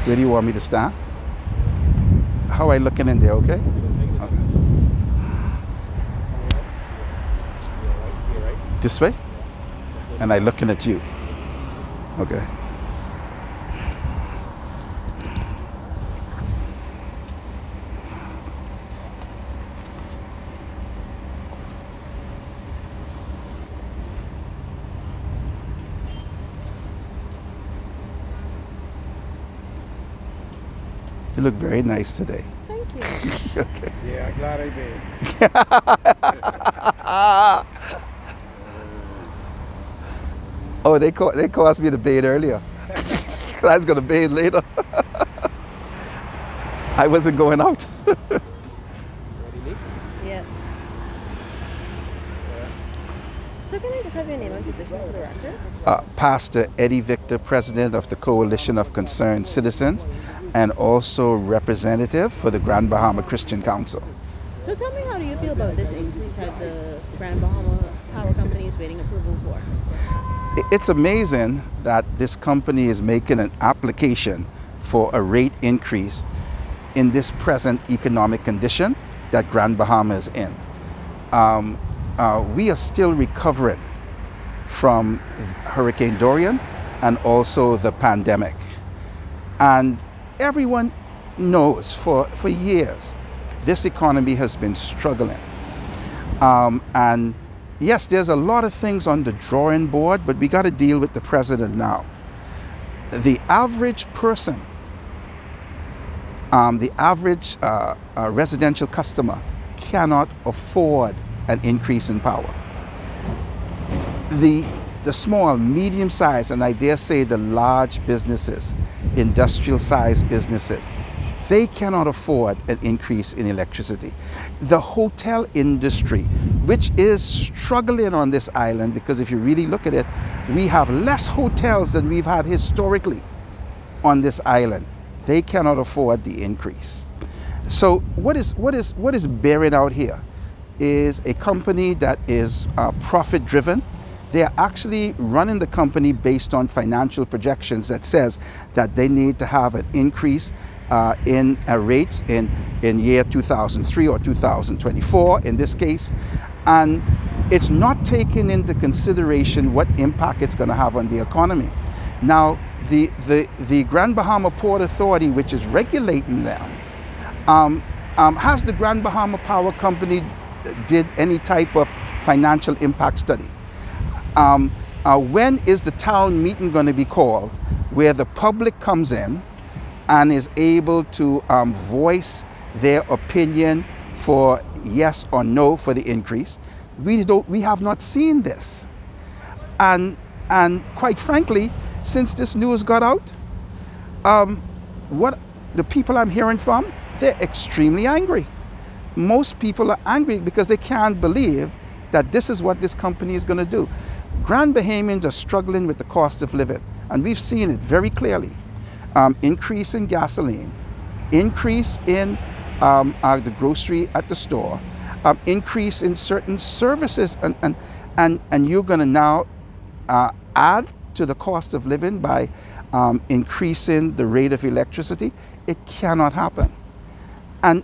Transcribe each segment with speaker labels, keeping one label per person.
Speaker 1: Where do you want me to stand? How I looking in there, okay? Okay. This way? And I looking at you. Okay. You look very nice today.
Speaker 2: Thank you.
Speaker 1: Okay.
Speaker 3: Yeah, glad I did.
Speaker 1: Oh, they caused me to bathe earlier. I was going to bathe later. I wasn't going out.
Speaker 2: Yeah. So can I just have your name and position for the record?
Speaker 1: Pastor Eddie Victor, President of the Coalition of Concerned Citizens, and also representative for the Grand Bahama Christian Council.
Speaker 2: So tell me, how do you feel about this increase that the Grand Bahama Power Company is waiting approval for?
Speaker 1: It's amazing that this company is making an application for a rate increase in this present economic condition that Grand Bahama is in. We are still recovering from Hurricane Dorian and also the pandemic. And everyone knows for years this economy has been struggling. And yes, there's a lot of things on the drawing board, but we got to deal with the president now. The average person, the average residential customer cannot afford an increase in power. The small, medium-sized, and I dare say the large businesses, industrial-sized businesses, they cannot afford an increase in electricity. The hotel industry, which is struggling on this island, because if you really look at it, we have less hotels than we've had historically on this island. They cannot afford the increase. So what is bearing out here is a company that is profit-driven. They are actually running the company based on financial projections that says that they need to have an increase in rates in year 2003 or 2024 in this case. And it's not taking into consideration what impact it's going to have on the economy. Now, the Grand Bahama Port Authority, which is regulating them, has the Grand Bahama Power Company did any type of financial impact study? When is the town meeting going to be called where the public comes in and is able to voice their opinion for yes or no for the increase? We have not seen this. And quite frankly, since this news got out, what the people I'm hearing from, they're extremely angry. Most people are angry because they can't believe that this is what this company is going to do. Grand Bahamians are struggling with the cost of living, and we've seen it very clearly. Increase in gasoline, increase in the grocery at the store, increase in certain services, and you're going to now add to the cost of living by increasing the rate of electricity. It cannot happen. And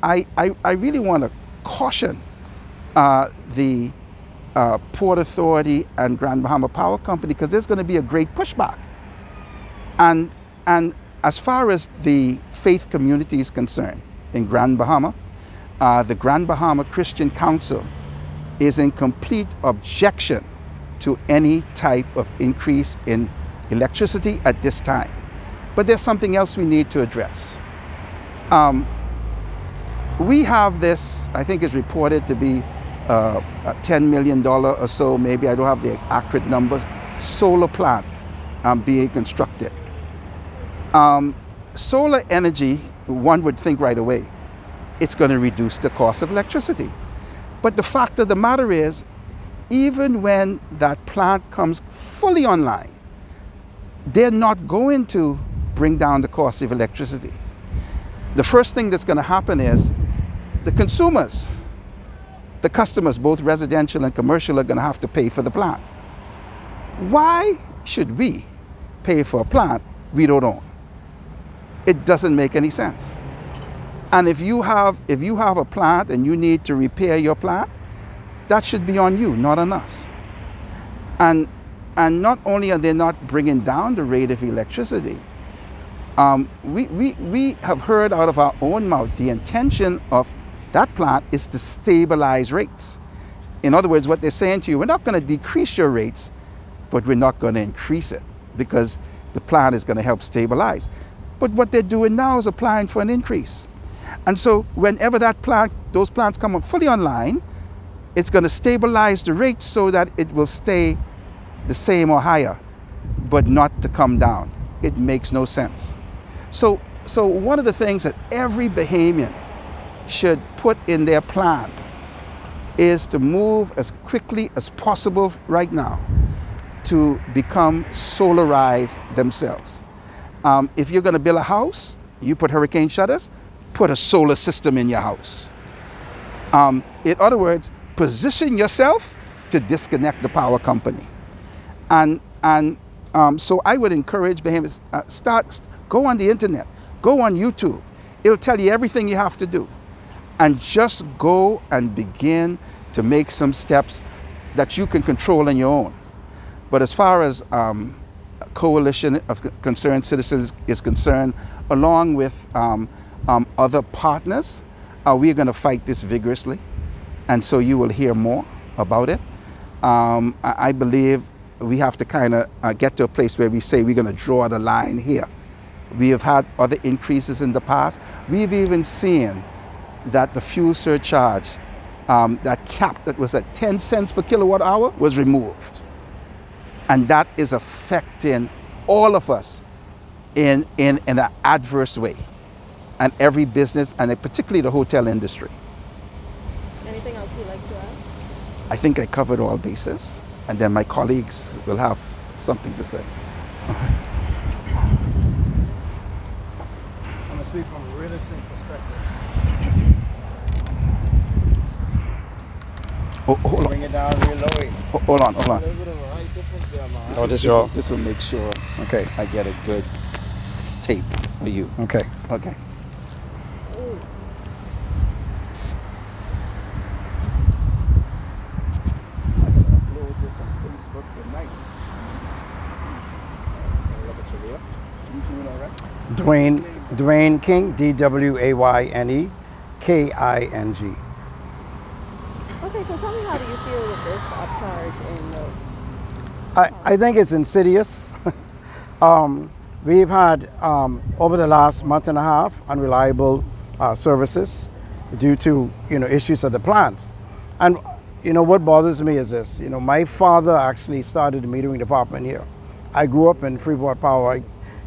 Speaker 1: I really want to caution the Port Authority and Grand Bahama Power Company, because there's going to be a great pushback. And as far as the faith community is concerned in Grand Bahama, the Grand Bahama Christian Council is in complete objection to any type of increase in electricity at this time. But there's something else we need to address. We have this, I think it's reported to be a $10 million or so, maybe, I don't have the accurate number, solar plant being constructed. Solar energy, one would think right away, it's going to reduce the cost of electricity. But the fact of the matter is, even when that plant comes fully online, they're not going to bring down the cost of electricity. The first thing that's going to happen is the consumers, the customers, both residential and commercial, are going to have to pay for the plant. Why should we pay for a plant we don't own? It doesn't make any sense. And if you have a plant and you need to repair your plant, that should be on you, not on us. And not only are they not bringing down the rate of electricity, we have heard out of our own mouth the intention of that plant is to stabilize rates. In other words, what they're saying to you, we're not going to decrease your rates, but we're not going to increase it because the plant is going to help stabilize. But what they're doing now is applying for an increase. And so whenever those plants come fully online, it's going to stabilize the rates so that it will stay the same or higher, but not to come down. It makes no sense. So one of the things that every Bahamian should put in their plan is to move as quickly as possible right now to become solarized themselves. If you're going to build a house, you put hurricane shutters, put a solar system in your house. In other words, position yourself to disconnect the power company. And so I would encourage Bahamians, go on the internet, go on YouTube. It'll tell you everything you have to do. And just go and begin to make some steps that you can control on your own. But as far as a coalition of concerned citizens is concerned, along with other partners, we're going to fight this vigorously. And so you will hear more about it. I believe we have to kind of get to a place where we say we're going to draw the line here. We have had other increases in the past. We've even seen that the fuel surcharge, that cap that was at 10 cents per kilowatt hour was removed. And that is affecting all of us in an adverse way. And every business, and particularly the hotel industry.
Speaker 2: Anything else you'd like to add?
Speaker 1: I think I covered all bases, and then my colleagues will have something to say.
Speaker 3: I'm going to speak from a real estate perspective.
Speaker 1: Hold on.
Speaker 3: Bring it down real low.
Speaker 1: Hold on.
Speaker 3: A little bit of a height difference there, man.
Speaker 1: This will make sure I get a good tape for you.
Speaker 3: Okay.
Speaker 1: Okay.
Speaker 3: Dwayne King, DWAYNE KING.
Speaker 2: Okay, so tell me, how do you feel with this upcharge in the...
Speaker 3: I think it's insidious. We've had, over the last month and a half, unreliable services due to, issues at the plant. And, what bothers me is this. My father actually started the metering department here. I grew up in Freeport Power.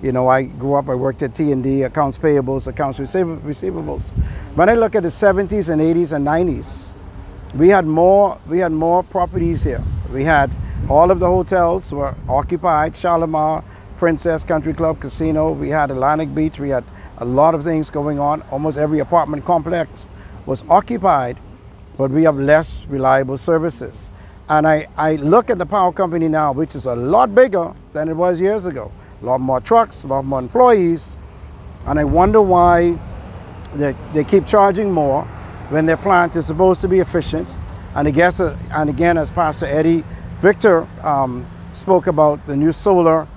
Speaker 3: I worked at T&D, accounts payables, accounts receivables. When I look at the 70s and 80s and 90s, we had more properties here. We had all of the hotels were occupied, Shalimar, Princess Country Club, Casino. We had Atlantic Beach. We had a lot of things going on. Almost every apartment complex was occupied, but we have less reliable services. And I look at the power company now, which is a lot bigger than it was years ago. A lot more trucks, a lot more employees, and I wonder why they keep charging more when their plant is supposed to be efficient. And again, as Pastor Eddie Victor spoke about the new solar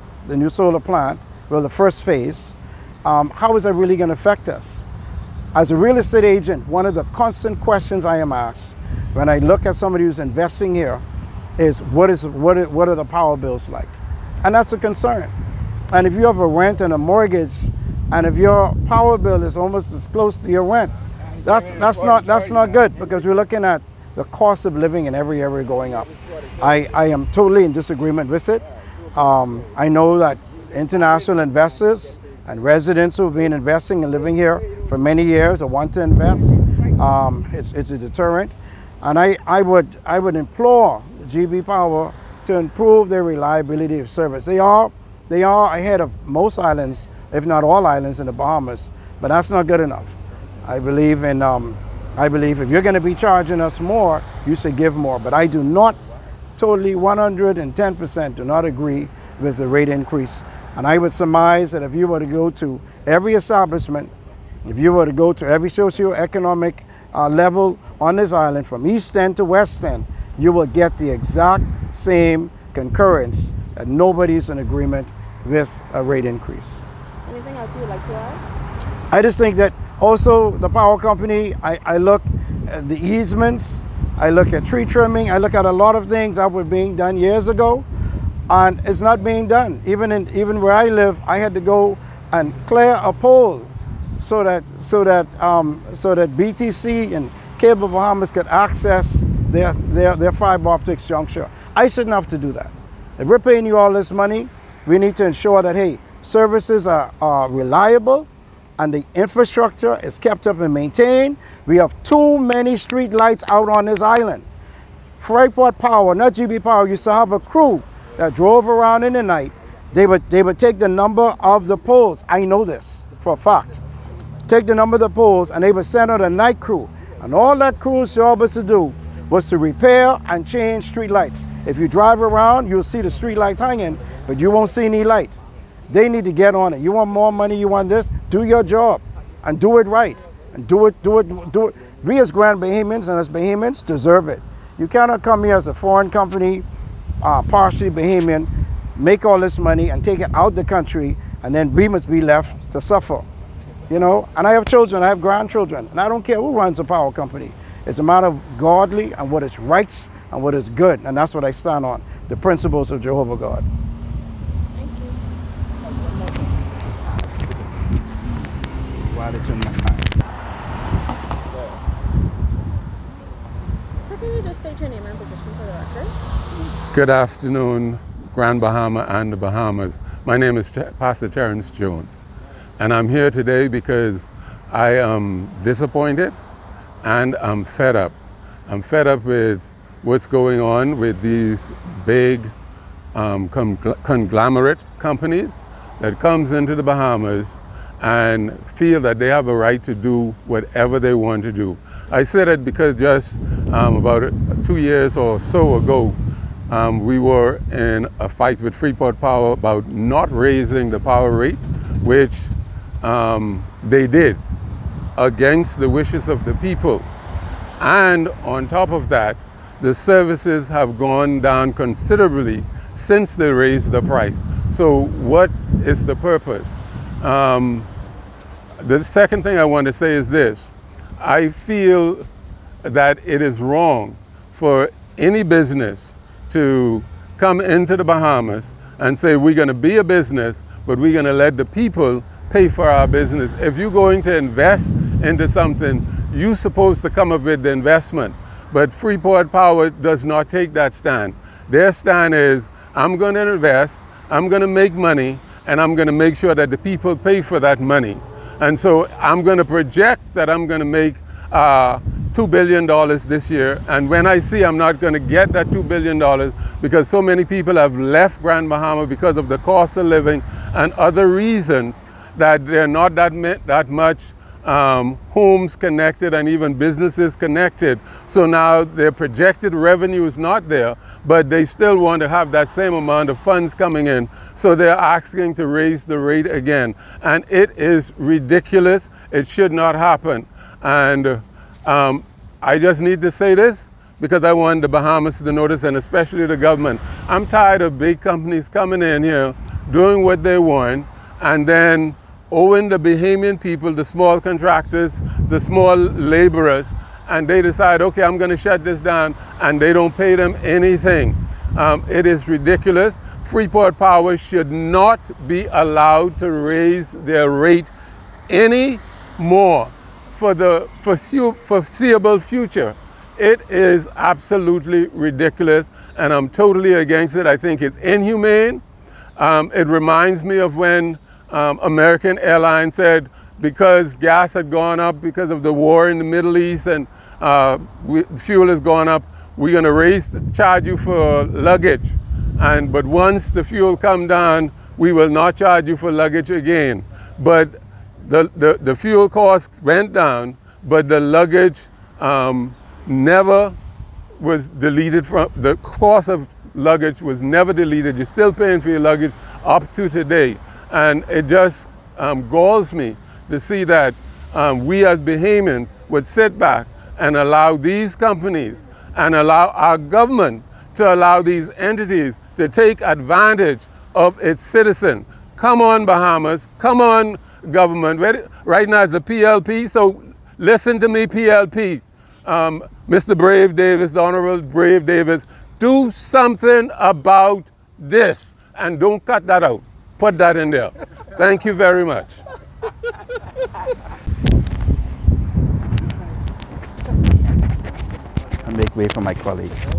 Speaker 3: plant, well, the first phase, how is that really going to affect us? As a real estate agent, one of the constant questions I am asked when I look at somebody who's investing here is what are the power bills like? And that's a concern. And if you have a rent and a mortgage, and if your power bill is almost as close to your rent, that's not good, because we're looking at the cost of living in every area going up. I am totally in disagreement with it. I know that international investors and residents who have been investing and living here for many years or want to invest, it's a deterrent. And I would implore GB Power to improve their reliability of service. They are ahead of most islands, if not all islands in the Bahamas, but that's not good enough. I believe if you're going to be charging us more, you should give more. But I do not totally 110% do not agree with the rate increase. And I would surmise that if you were to go to every establishment, if you were to go to every socioeconomic level on this island, from East End to West End, you will get the exact same concurrence that nobody's in agreement with a rate increase.
Speaker 2: Anything else you would like to add?
Speaker 3: I just think that also the power company, I look at the easements, I look at tree trimming, I look at a lot of things that were being done years ago, and it's not being done. Even where I live, I had to go and clear a pole so that BTC and Cable Bahamas could access their fiber optics juncture. I shouldn't have to do that. If we're paying you all this money, we need to ensure that, hey, services are reliable and the infrastructure is kept up and maintained. We have too many street lights out on this island. Freeport Power, not GB Power, used to have a crew that drove around in the night. They would take the number of the poles. I know this for a fact. Take the number of the poles and they would send out a night crew. And all that crew's job was to do was to repair and change street lights. If you drive around, you'll see the street lights hanging, but you won't see any light. They need to get on it. You want more money, you want this, do your job and do it right. And do it. We as Grand Bahamians and as Bahamians deserve it. You cannot come here as a foreign company, partially Bahamian, make all this money and take it out the country, and then we must be left to suffer. You know, and I have children, I have grandchildren, and I don't care who runs a power company. It's a matter of godly and what is right and what is good, and that's what I stand on, the principles of Jehovah God.
Speaker 2: Thank you.
Speaker 1: While it's in my mind.
Speaker 2: So can you just state your name and position for the record?
Speaker 4: Good afternoon, Grand Bahama and the Bahamas. My name is Pastor Terrence Jones, and I'm here today because I am disappointed and I'm fed up. I'm fed up with what's going on with these big conglomerate companies that comes into the Bahamas and feel that they have a right to do whatever they want to do. I say that because just about 2 years or so ago, we were in a fight with Freeport Power about not raising the power rate, which they did against the wishes of the people. And on top of that, the services have gone down considerably since they raised the price. So what is the purpose? The second thing I want to say is this. I feel that it is wrong for any business to come into the Bahamas and say we're going to be a business, but we're going to let the people pay for our business. If you're going to invest into something, you're supposed to come up with the investment. But Freeport Power does not take that stand. Their stand is, I'm going to invest, I'm going to make money, and I'm going to make sure that the people pay for that money. And so I'm going to project that I'm going to make $2 billion this year. And when I see I'm not going to get that $2 billion because so many people have left Grand Bahama because of the cost of living and other reasons, that they're not that much homes connected and even businesses connected. So now their projected revenue is not there, but they still want to have that same amount of funds coming in. So they're asking to raise the rate again. And it is ridiculous. It should not happen. And I just need to say this because I want the Bahamas to notice, and especially the government. I'm tired of big companies coming in here, doing what they want, and then owing the Bahamian people, the small contractors, the small laborers, and they decide, okay, I'm going to shut this down, and they don't pay them anything. It is ridiculous. Freeport Power should not be allowed to raise their rate any more for the foreseeable future. It is absolutely ridiculous, and I'm totally against it. I think it's inhumane. It reminds me of when American Airlines said because gas had gone up because of the war in the Middle East and fuel has gone up, we're going to charge you for luggage. But once the fuel come down, we will not charge you for luggage again. But the fuel cost went down, but the luggage never was deleted from, the cost of luggage was never deleted. You're still paying for your luggage up to today. And it just galls me to see that we as Bahamians would sit back and allow these companies and allow our government to allow these entities to take advantage of its citizen. Come on, Bahamas. Come on, government. Right now it's the PLP, so listen to me, PLP. Mr. Brave Davis, the Honorable Brave Davis, do something about this and don't cut that out. Put that in there. Thank you very much.
Speaker 1: And make way for my colleagues.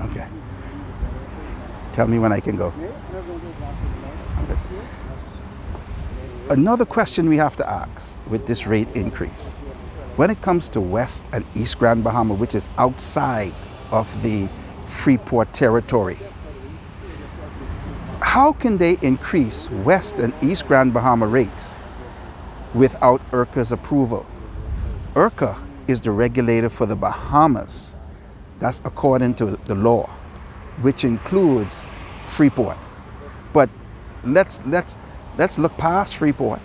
Speaker 1: Okay. Tell me when I can go. Okay. Another question we have to ask with this rate increase, when it comes to West and East Grand Bahama, which is outside of the Freeport territory, how can they increase West and East Grand Bahama rates without IRCA's approval? IRCA is the regulator for the Bahamas. That's according to the law, which includes Freeport. But let's look past Freeport,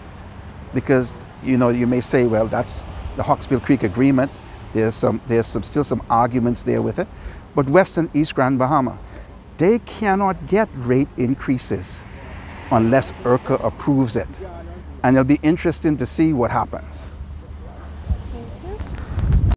Speaker 1: because you may say, well, that's the Hawksbill Creek Agreement. There's still some arguments there with it. But West and East Grand Bahama, they cannot get rate increases unless IRCA approves it. And it'll be interesting to see what happens.